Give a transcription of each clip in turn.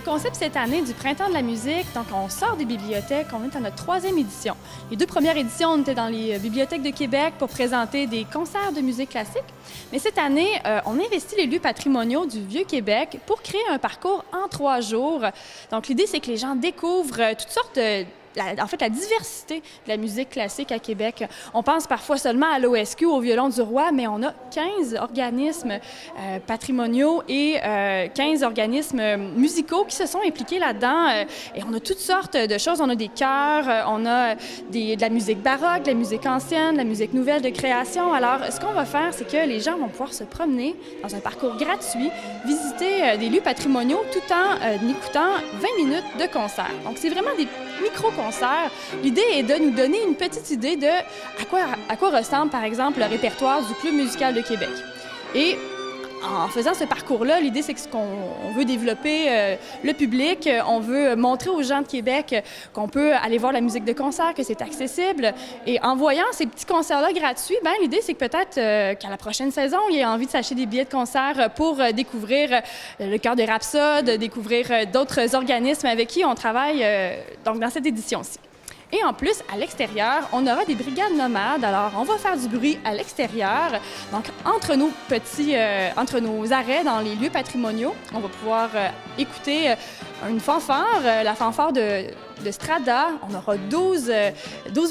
concept cette année du Printemps de la musique. Donc, on sort des bibliothèques. On est à notre 3e édition. Les 2 premières éditions, on était dans les bibliothèques de Québec pour présenter des concerts de musique classique. Mais cette année, on investit les lieux patrimoniaux du Vieux-Québec pour créer un parcours en 3 jours. Donc, l'idée, c'est que les gens découvrent toutes sortes de... la diversité de la musique classique à Québec. On pense parfois seulement à l'OSQ, au Violon du Roi, mais on a 15 organismes patrimoniaux et 15 organismes musicaux qui se sont impliqués là-dedans. Et on a toutes sortes de choses. On a des chœurs, on a de la musique baroque, de la musique ancienne, de la musique nouvelle de création. Alors, ce qu'on va faire, c'est que les gens vont pouvoir se promener dans un parcours gratuit, visiter des lieux patrimoniaux tout en écoutant 20 minutes de concert. Donc, c'est vraiment des micro-concerts. L'idée est de nous donner une petite idée de à quoi ressemble, par exemple, le répertoire du Club musical de Québec. Et en faisant ce parcours-là, l'idée, c'est qu'on veut développer le public, on veut montrer aux gens de Québec qu'on peut aller voir la musique de concert, que c'est accessible. Et en voyant ces petits concerts-là gratuits, bien, l'idée, c'est que peut-être qu'à la prochaine saison, il y ait envie de s'acheter des billets de concert pour découvrir le Chœur des Rhapsodes, découvrir d'autres organismes avec qui on travaille donc dans cette édition-ci. Et en plus, à l'extérieur, on aura des brigades nomades. Alors, on va faire du bruit à l'extérieur. Donc, entre nos arrêts dans les lieux patrimoniaux, on va pouvoir écouter une fanfare, la fanfare de Strada. On aura 12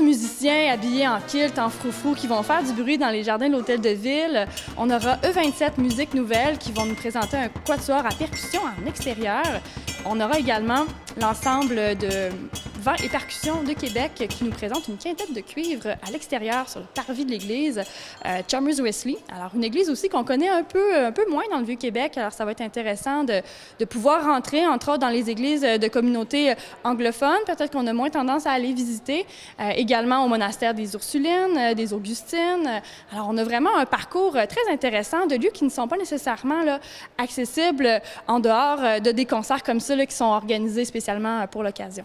musiciens habillés en kilt, en froufrou, qui vont faire du bruit dans les jardins de l'Hôtel de Ville. On aura E27 Musiques Nouvelles qui vont nous présenter un quatuor à percussion en extérieur. On aura également l'ensemble de vent et percussion de Québec qui nous présente une quintette de cuivre à l'extérieur sur le parvis de l'église Chalmers Wesley. Alors, une église aussi qu'on connaît un peu moins dans le Vieux-Québec. Alors, ça va être intéressant de pouvoir rentrer, entre autres, dans les églises de communautés anglophones. Peut-être qu'on a moins tendance à aller visiter. Également au monastère des Ursulines, des Augustines. Alors, on a vraiment un parcours très intéressant de lieux qui ne sont pas nécessairement accessibles en dehors de des concerts comme ça qui sont organisés spécialement pour l'occasion.